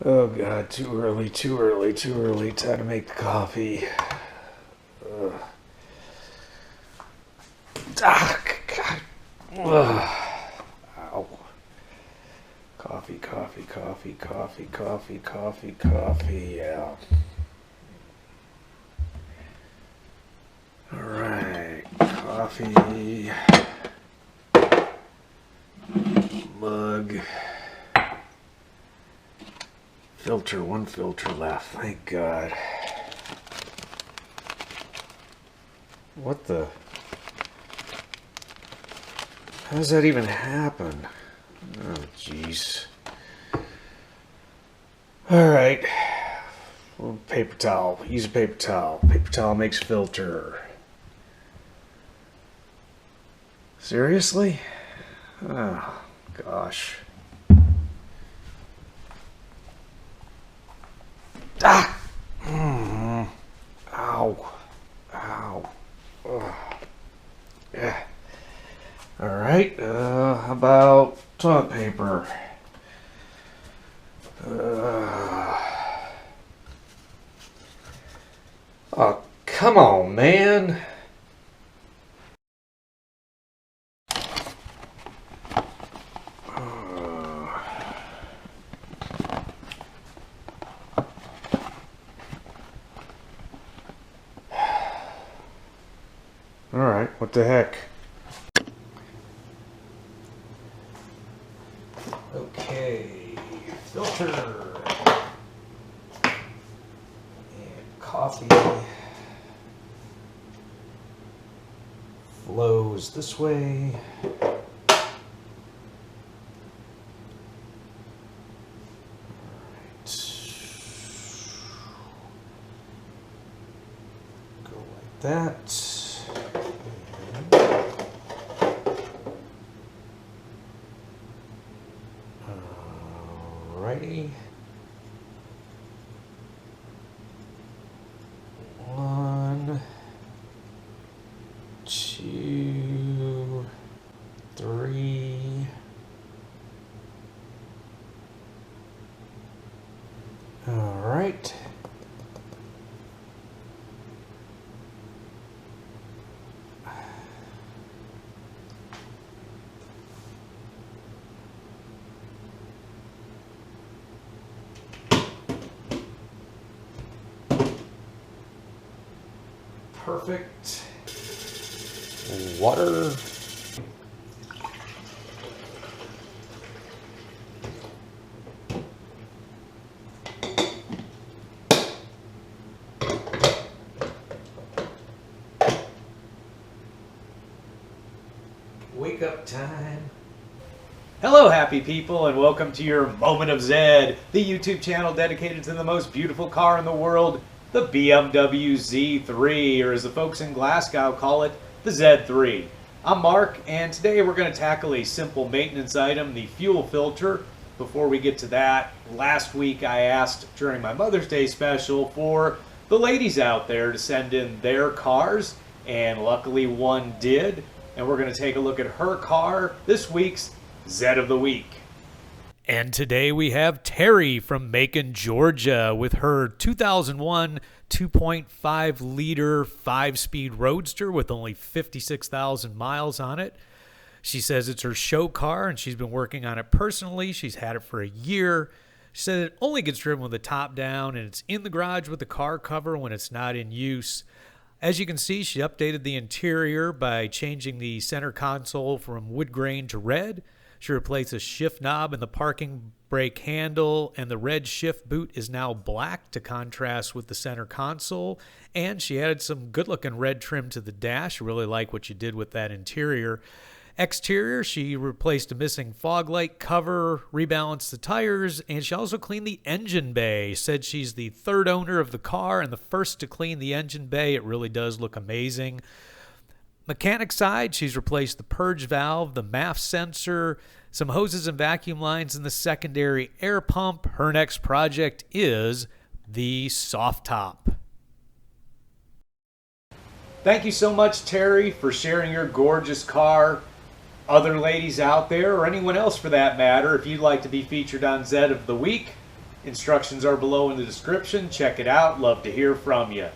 Oh god, too early, too early, too early. Time to make the coffee. Ugh. Ah, god. Ugh. Ow. Coffee, coffee, coffee, coffee, coffee, coffee, coffee, yeah. Alright, coffee. Mug. Filter, one filter left, thank God. What the? How does that even happen? Oh, jeez. Alright. Well, paper towel. Use a paper towel. Paper towel makes filter. Seriously? Oh, gosh. Ah! Ow. Ow. Ugh. Yeah. Alright, how about toilet paper? Oh, come on, man. Alright, what the heck? Okay, filter. And coffee flows this way. Go like that. Alrighty. 1, 2, 3. All right. Perfect. Water. Wake up time. Hello, happy people, and welcome to your Moment of Zed, the YouTube channel dedicated to the most beautiful car in the world, the BMW Z3, or as the folks in Glasgow call it, the Z3. I'm Mark, and today we're going to tackle a simple maintenance item, the fuel filter. Before we get to that, last week I asked during my Mother's Day special for the ladies out there to send in their cars, and luckily one did. And we're going to take a look at her car, this week's Zed of the Week. And today we have Terry from Macon, Georgia, with her 2001 2.5 liter 5-speed Roadster with only 56,000 miles on it. She says it's her show car and she's been working on it personally. She's had it for a year. She said it only gets driven with the top down and it's in the garage with the car cover when it's not in use. As you can see, she updated the interior by changing the center console from wood grain to red. She replaced a shift knob in the parking brake handle, and the red shift boot is now black to contrast with the center console. And she added some good-looking red trim to the dash. I really like what you did with that interior. Exterior, she replaced a missing fog light cover, rebalanced the tires, and she also cleaned the engine bay. Said she's the third owner of the car and the first to clean the engine bay. It really does look amazing. Mechanic side, she's replaced the purge valve, the MAF sensor, some hoses and vacuum lines in the secondary air pump. Her next project is the soft top. Thank you so much, Terry, for sharing your gorgeous car. Other ladies out there, or anyone else for that matter, if you'd like to be featured on Zed of the Week, Instructions are below in the description. Check it out. Love to hear from you.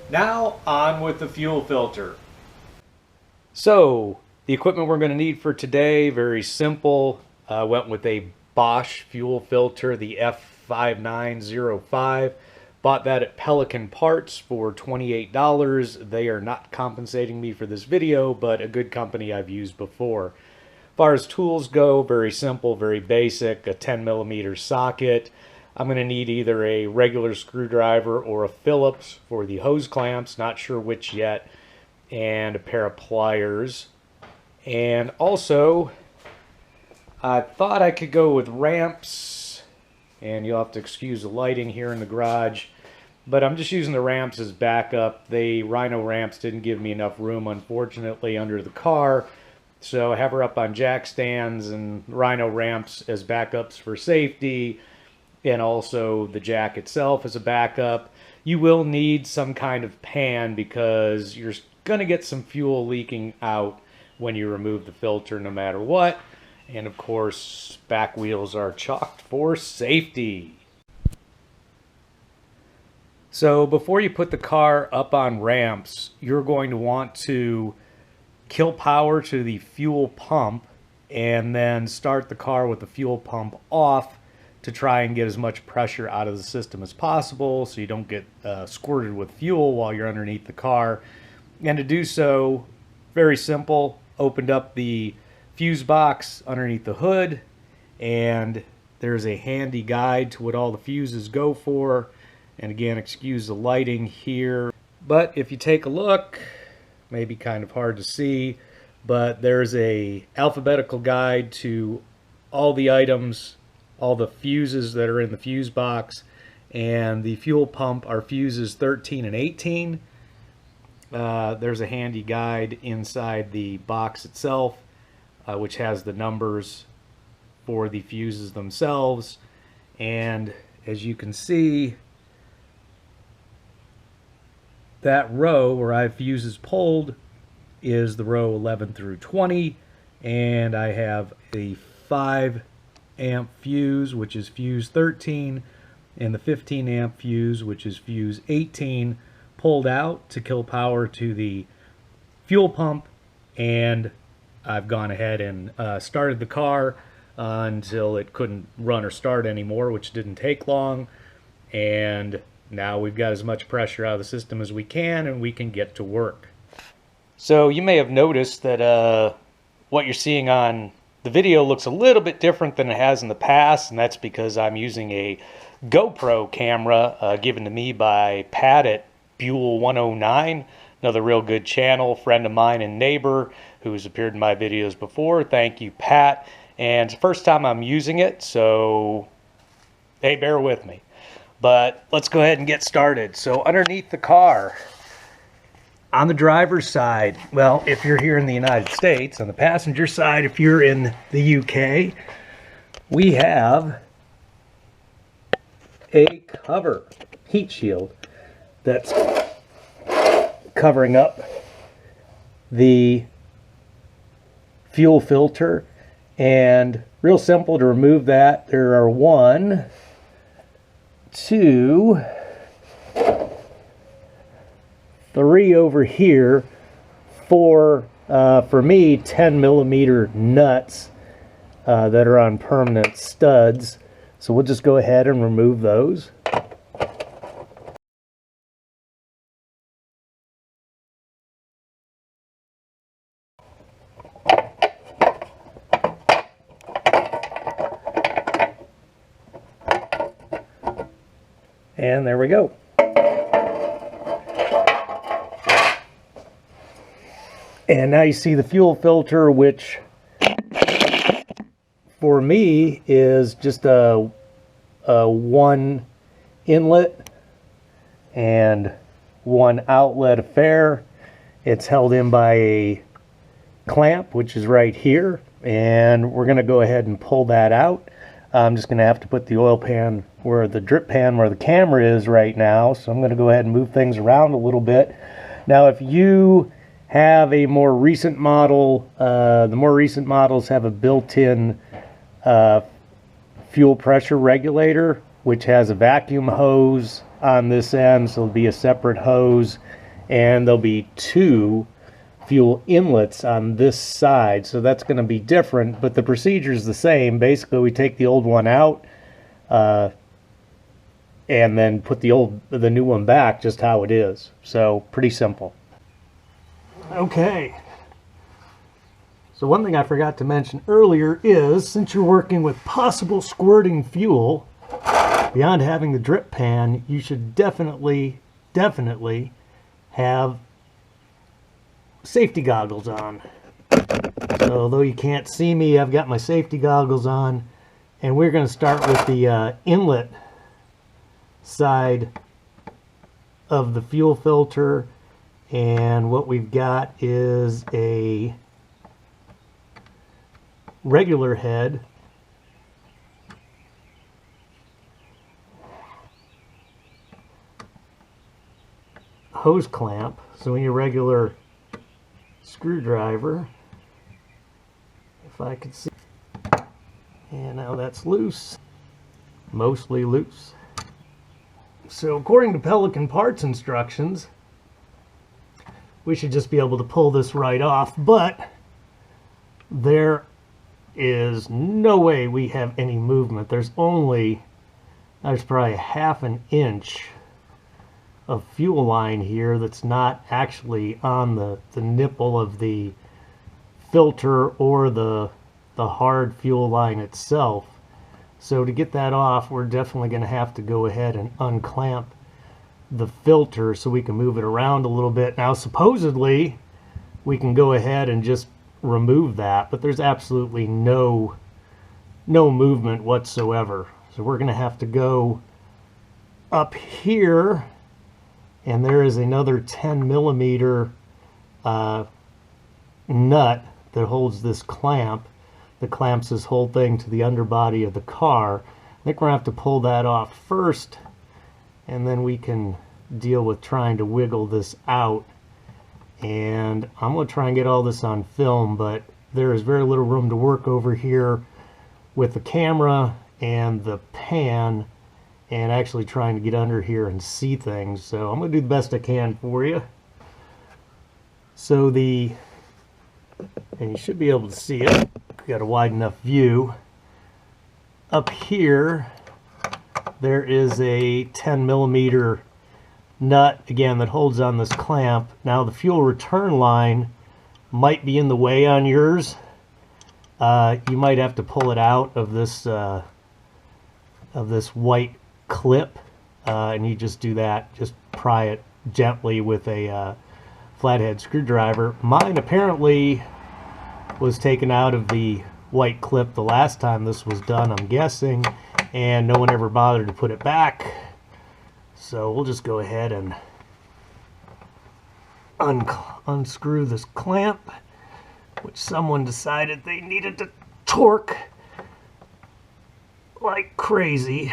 Now, on with the fuel filter. So, the equipment we're going to need for today, very simple. Went with a Bosch fuel filter, the F5905. Bought that at Pelican Parts for $28. They are not compensating me for this video, but a good company I've used before. As far as tools go, very simple, very basic. A 10mm socket. I'm going to need either a regular screwdriver or a Phillips for the hose clamps, not sure which yet, and a pair of pliers. And also, I thought I could go with ramps, and you'll have to excuse the lighting here in the garage, but I'm just using the ramps as backup. The Rhino ramps didn't give me enough room, unfortunately, under the car, so I have her up on jack stands and Rhino ramps as backups for safety, and also the jack itself as a backup. You will need some kind of pan because you're going to get some fuel leaking out when you remove the filter no matter what. And of course, back wheels are chalked for safety. So before you put the car up on ramps, you're going to want to kill power to the fuel pump and then start the car with the fuel pump off to try and get as much pressure out of the system as possible so you don't get squirted with fuel while you're underneath the car. And to do so, very simple, opened up the fuse box underneath the hood, and there's a handy guide to what all the fuses go for. And again, excuse the lighting here, but if you take a look, maybe kind of hard to see, but there's a alphabetical guide to all the items, all the fuses that are in the fuse box, and the fuel pump are fuses 13 and 18. There's a handy guide inside the box itself, which has the numbers for the fuses themselves. And as you can see, that row where I have fuses pulled is the row 11 through 20, and I have a 5 amp fuse, which is fuse 13, and the 15 amp fuse, which is fuse 18, pulled out to kill power to the fuel pump. And I've gone ahead and started the car until it couldn't run or start anymore, which didn't take long. And now we've got as much pressure out of the system as we can, and we can get to work. So you may have noticed that what you're seeing on the video looks a little bit different than it has in the past, and that's because I'm using a GoPro camera given to me by Pat at Buell 109, another real good channel, friend of mine and neighbor who's appeared in my videos before. Thank you, Pat. And it's the first time I'm using it, so hey, bear with me. But let's go ahead and get started. So underneath the car, on the driver's side, well, if you're here in the United States, on the passenger side, if you're in the UK, we have a cover, heat shield, that's covering up the fuel filter. And real simple to remove that. There are 1, 2, 3 over here, 4 for me 10mm nuts that are on permanent studs. So we'll just go ahead and remove those. And there we go. And now you see the fuel filter, which for me is just a one inlet and one outlet affair. It's held in by a clamp, which is right here, and we're going to go ahead and pull that out. I'm just going to have to put the oil pan where the drip pan where the camera is right now, so I'm going to go ahead and move things around a little bit. Now if you have a more recent model, the more recent models have a built-in fuel pressure regulator which has a vacuum hose on this end, so it'll be a separate hose, and there'll be 2 fuel inlets on this side, so that's going to be different, but the procedure is the same. Basically, we take the old one out and then put the new one back just how it is. So pretty simple. Okay. So one thing I forgot to mention earlier is, since you're working with possible squirting fuel, beyond having the drip pan, you should definitely have safety goggles on. So although you can't see me, I've got my safety goggles on, and we're going to start with the inlet side of the fuel filter. And what we've got is a regular head, hose clamp, so we need a regular screwdriver, if I could see. And now that's loose, mostly loose. So according to Pelican Parts instructions, we should just be able to pull this right off, but there is no way we have any movement. There's probably a half an inch of fuel line here that's not actually on the nipple of the filter or the hard fuel line itself. So to get that off, we're definitely going to have to go ahead and unclamp the filter so we can move it around a little bit. Now supposedly we can go ahead and just remove that, but there's absolutely no movement whatsoever. So we're going to have to go up here, and there is another 10 millimeter nut that holds this clamp that clamps this whole thing to the underbody of the car. I think we're going to have to pull that off first, and then we can deal with trying to wiggle this out. And I'm going to try and get all this on film, but there is very little room to work over here with the camera and the pan and actually trying to get under here and see things. So I'm going to do the best I can for you. So and you should be able to see it. We've got a wide enough view. Up here, there is a 10 millimeter nut, again, that holds on this clamp. Now the fuel return line might be in the way on yours. You might have to pull it out of this white clip, and you just do that. Just pry it gently with a flathead screwdriver. Mine apparently was taken out of the white clip the last time this was done, I'm guessing, and no one ever bothered to put it back. So we'll just go ahead and unscrew this clamp, which someone decided they needed to torque like crazy.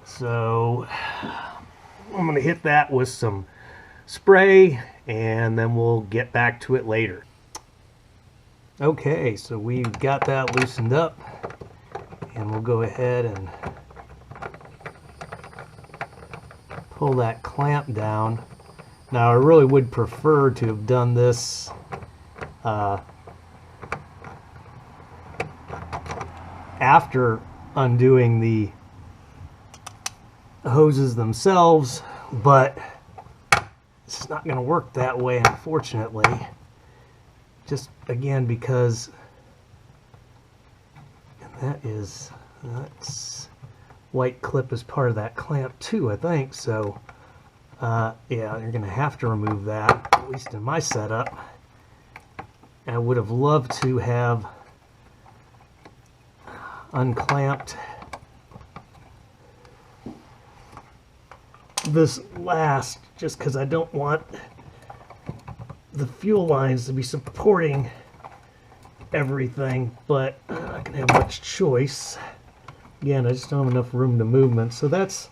So I'm going to hit that with some spray, and then we'll get back to it later. Okay, so we've got that loosened up, and we'll go ahead and pull that clamp down. Now I really would prefer to have done this after undoing the hoses themselves, but it's not going to work that way, unfortunately. Just again because that's white clip is part of that clamp too, I think. So yeah, you're going to have to remove that, at least in my setup. I would have loved to have unclamped this last, just because I don't want the fuel lines to be supporting everything, but I'm not going to have much choice. Again, I just don't have enough room to movement. So that's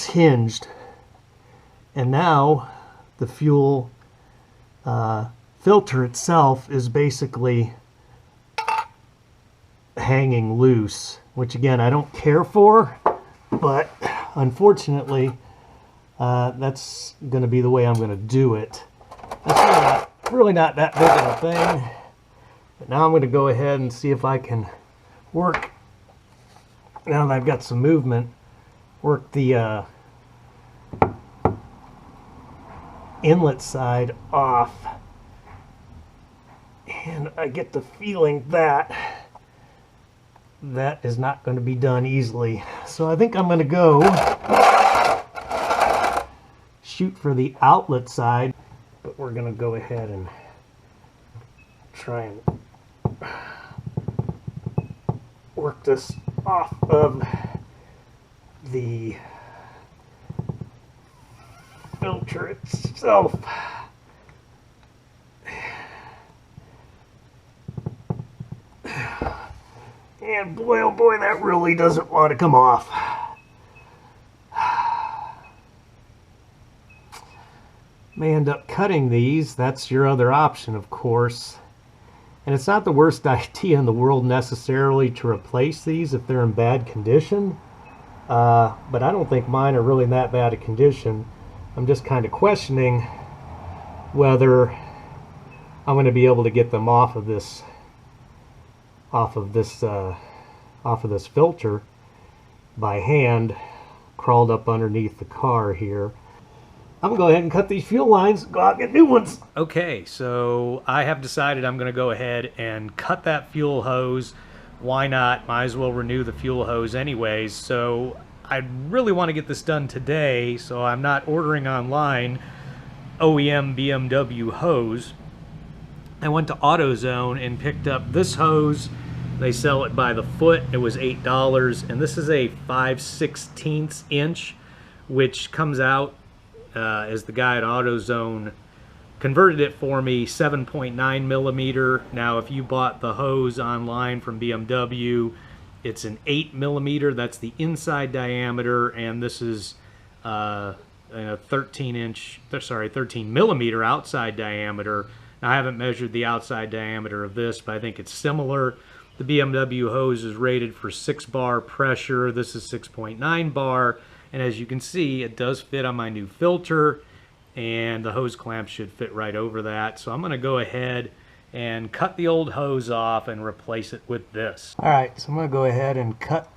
hinged. And now the fuel filter itself is basically hanging loose, which again I don't care for, but unfortunately, that's going to be the way I'm going to do it. That's really not that big of a thing. But now I'm going to go ahead and see if I can work, now that I've got some movement, work the inlet side off. And I get the feeling that that is not going to be done easily. So I think I'm going to go shoot for the outlet side, but we're going to go ahead and try and work this off of the filter itself. And boy, oh boy, that really doesn't want to come off. May end up cutting these. That's your other option, of course. And it's not the worst idea in the world necessarily to replace these if they're in bad condition. But I don't think mine are really in that bad a condition. I'm just kind of questioning whether I'm going to be able to get them off of this filter by hand, crawled up underneath the car here. I'm going to go ahead and cut these fuel lines, go out and get new ones. Okay, so I have decided I'm going to go ahead and cut that fuel hose. Why not? Might as well renew the fuel hose anyways. So I really want to get this done today, so I'm not ordering online OEM BMW hose. I went to AutoZone and picked up this hose. They sell it by the foot. It was $8, and this is a 5/16 inch, which comes out, as the guy at AutoZone converted it for me, 7.9 millimeter. Now, if you bought the hose online from BMW, it's an 8 millimeter. That's the inside diameter, and this is a 13 millimeter outside diameter. Now, I haven't measured the outside diameter of this, but I think it's similar. The BMW hose is rated for 6 bar pressure. This is 6.9 bar. And as you can see, it does fit on my new filter, and the hose clamp should fit right over that. So I'm going to go ahead and cut the old hose off and replace it with this. All right, so I'm going to go ahead and cut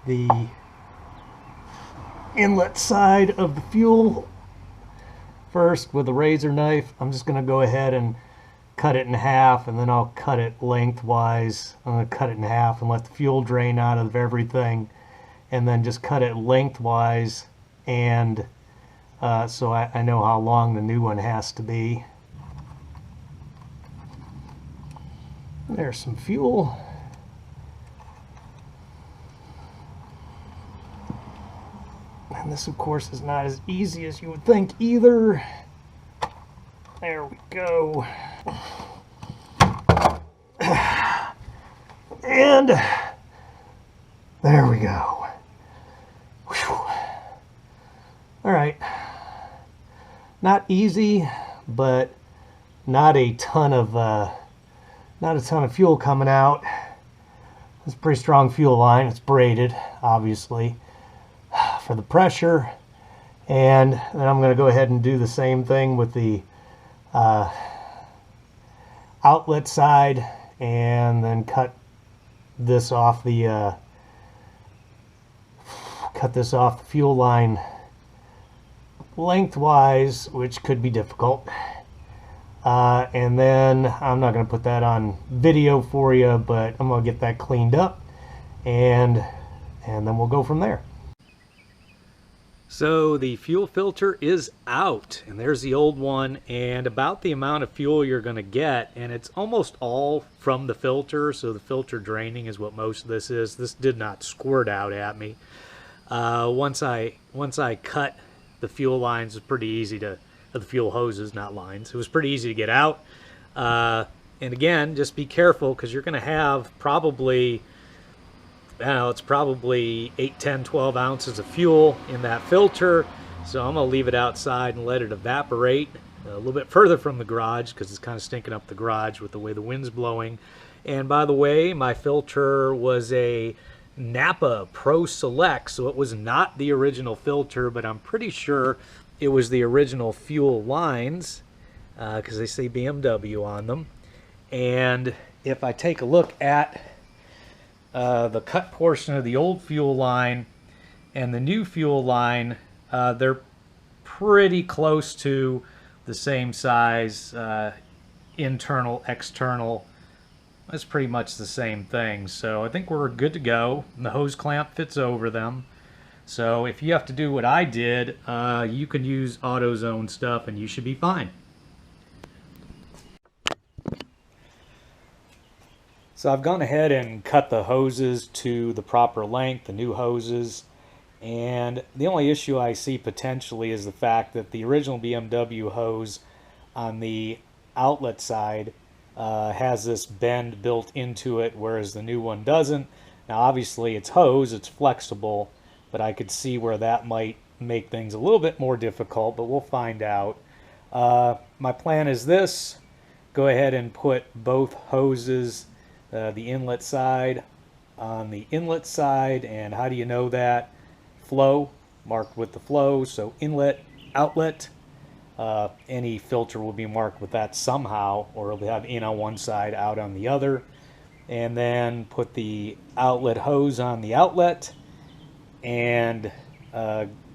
the inlet side of the fuel first with a razor knife. I'm just going to go ahead and cut it in half, and then I'll cut it lengthwise. I'm going to cut it in half and let the fuel drain out of everything, and then just cut it lengthwise, and so I know how long the new one has to be. There's some fuel. And this, of course, is not as easy as you would think either. There we go. And there we go. Whew. All right. Not easy, but not a ton of fuel coming out. It's a pretty strong fuel line. It's braided, obviously, for the pressure. And then I'm going to go ahead and do the same thing with the outlet side, and then cut this off the fuel line lengthwise, which could be difficult. And then I'm not going to put that on video for you, but I'm going to get that cleaned up, and then we'll go from there. So the fuel filter is out, and there's the old one, and about the amount of fuel you're going to get, and it's almost all from the filter, so the filter draining is what most of this is. This did not squirt out at me. Once I cut the fuel lines, it's pretty easy to, the fuel hoses, not lines, it was pretty easy to get out. And again, just be careful, because you're going to have probably, it's probably 8, 10, 12 ounces of fuel in that filter. So I'm going to leave it outside and let it evaporate a little bit further from the garage, because it's kind of stinking up the garage with the way the wind's blowing. And by the way, my filter was a Napa Pro Select, so it was not the original filter, but I'm pretty sure it was the original fuel lines, because they say BMW on them. And if I take a look at the cut portion of the old fuel line and the new fuel line, they're pretty close to the same size, internal, external. It's pretty much the same thing. So I think we're good to go. The hose clamp fits over them. So if you have to do what I did, you can use AutoZone stuff and you should be fine. So I've gone ahead and cut the hoses to the proper length, the new hoses. And the only issue I see potentially is the fact that the original BMW hose on the outlet side has this bend built into it, whereas the new one doesn't. Now obviously it's hose, it's flexible, but I could see where that might make things a little bit more difficult, but we'll find out. My plan is this: go ahead and put both hoses, the inlet side on the inlet side. And how do you know that? Flow, marked with the flow, so inlet, outlet. Any filter will be marked with that somehow, or it'll have in on one side, out on the other. And then put the outlet hose on the outlet and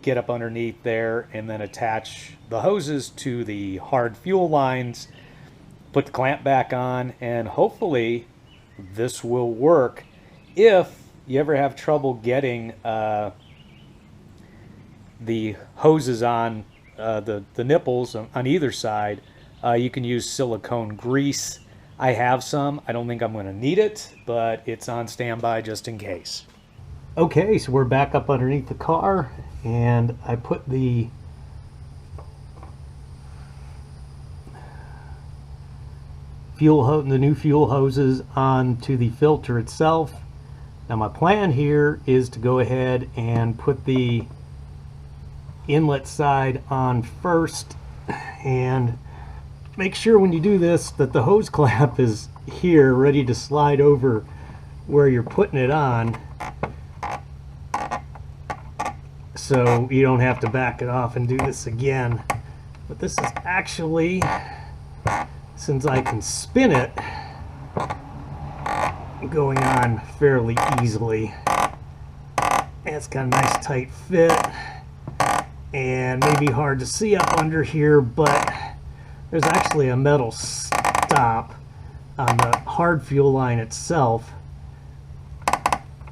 get up underneath there, and then attach the hoses to the hard fuel lines, put the clamp back on, and hopefully this will work. If you ever have trouble getting the hoses on the nipples on either side, you can use silicone grease. I have some. I don't think I'm going to need it, but it's on standby just in case. Okay, so we're back up underneath the car, and I put the new fuel hoses onto the filter itself. Now my plan here is to go ahead and put the inlet side on first, and make sure when you do this that the hose clamp is here ready to slide over where you're putting it on, so you don't have to back it off and do this again. But this is actually, since I can spin it, going on fairly easily. And it's got a nice tight fit, and maybe hard to see up under here, but there's actually a metal stop on the hard fuel line itself,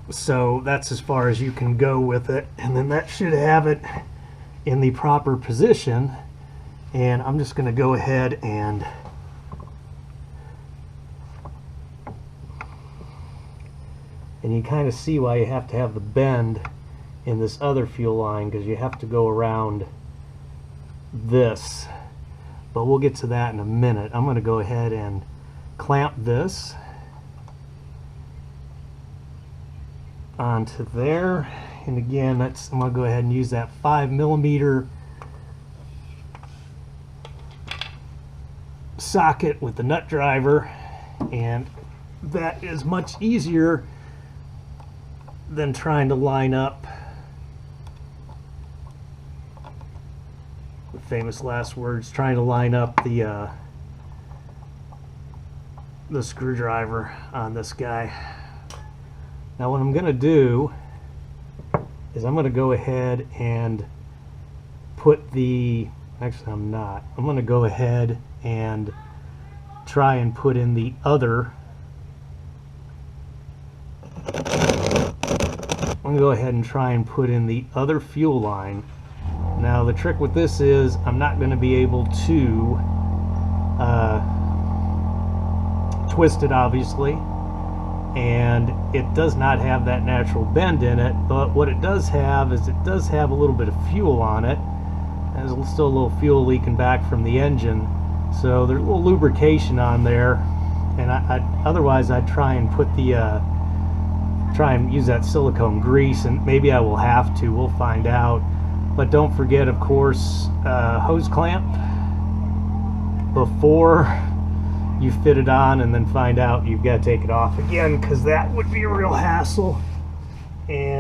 so that's as far as you can go with it. And then that should have it in the proper position, and I'm just going to go ahead and you kind of see why you have to have the bend in this other fuel line, because you have to go around this, but we'll get to that in a minute. I'm going to go ahead and clamp this onto there, and again I'm going to go ahead and use that 5mm socket with the nut driver, and that is much easier than trying to line up, the famous last words, trying to line up the screwdriver on this guy. Now what I'm going to do is I'm going to go ahead and put the, actually I'm not, I'm going to go ahead and try and put in the other, I'm going to go ahead and try and put in the other fuel line. Now the trick with this is I'm not going to be able to twist it, obviously, and it does not have that natural bend in it, but what it does have is it does have a little bit of fuel on it. There's still a little fuel leaking back from the engine, so there's a little lubrication on there, and otherwise I'd try and put the try and use that silicone grease, and maybe I will have to, we'll find out. But don't forget, of course, hose clamp before you fit it on, and then find out you've got to take it off again, because that would be a real hassle.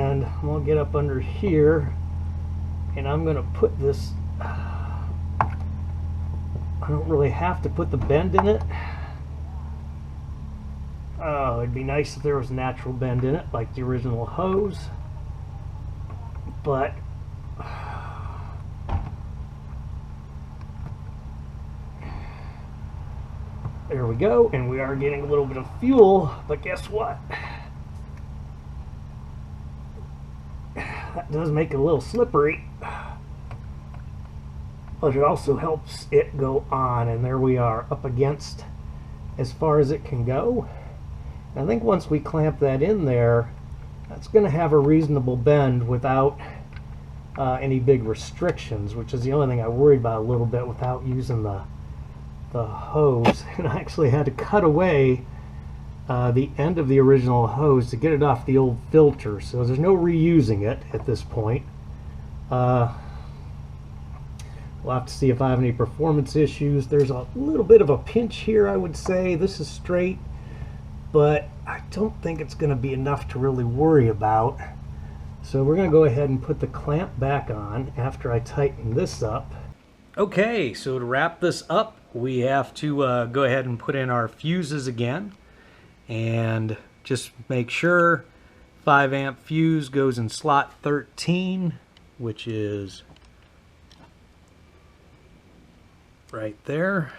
And I'm going to get up under here, and I'm going to put this, I don't really have to put the bend in it. Oh, it'd be nice if there was natural bend in it like the original hose, but there we go. And we are getting a little bit of fuel, but guess what? That does make it a little slippery, but it also helps it go on. And there we are, up against as far as it can go. And I think once we clamp that in there, that's going to have a reasonable bend without any big restrictions, which is the only thing I worried about a little bit without using the hose. And I actually had to cut away the end of the original hose to get it off the old filter, so there's no reusing it at this point. We'll have to see if I have any performance issues. There's a little bit of a pinch here, I would say. This is straight, but I don't think it's going to be enough to really worry about. So we're going to go ahead and put the clamp back on after I tighten this up. Okay, so to wrap this up, we have to go ahead and put in our fuses again. And just make sure 5 amp fuse goes in slot 13, which is right there.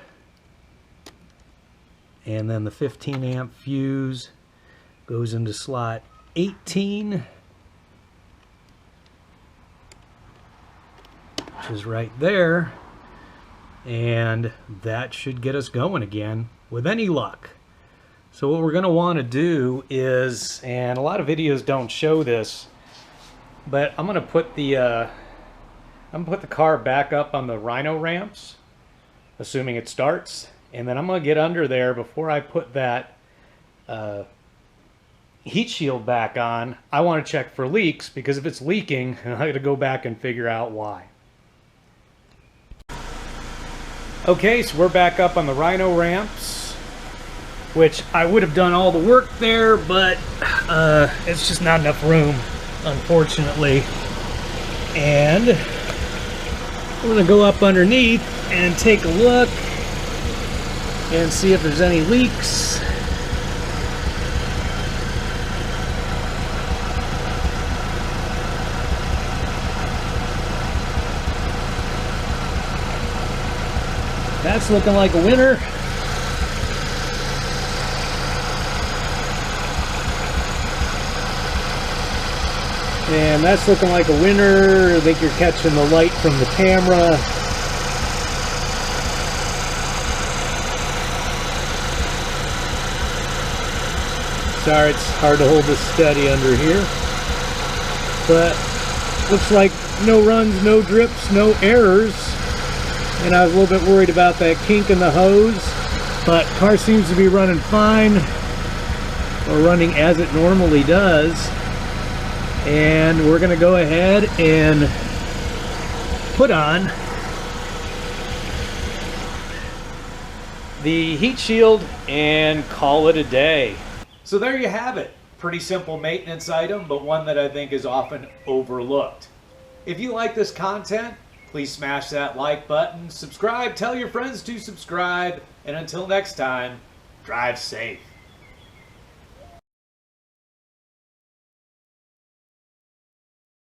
And then the 15 amp fuse goes into slot 18, which is right there. And that should get us going again with any luck. So what we're going to want to do is, and a lot of videos don't show this, but I'm going to put the car back up on the Rhino ramps, assuming it starts, and then I'm going to get under there before I put that heat shield back on. I want to check for leaks, because if it's leaking, I got to go back and figure out why. Okay, so we're back up on the Rhino ramps, which I would have done all the work there, but it's just not enough room, unfortunately. And I'm going to go up underneath and take a look and see if there's any leaks. That's looking like a winner. And that's looking like a winner. I think you're catching the light from the camera. Sorry, it's hard to hold this steady under here. But looks like no runs, no drips, no errors. And I was a little bit worried about that kink in the hose, but car seems to be running fine, or running as it normally does. And we're going to go ahead and put on the heat shield and call it a day. So there you have it. Pretty simple maintenance item, but one that I think is often overlooked. If you like this content, please smash that like button, subscribe, tell your friends to subscribe, and until next time, drive safe.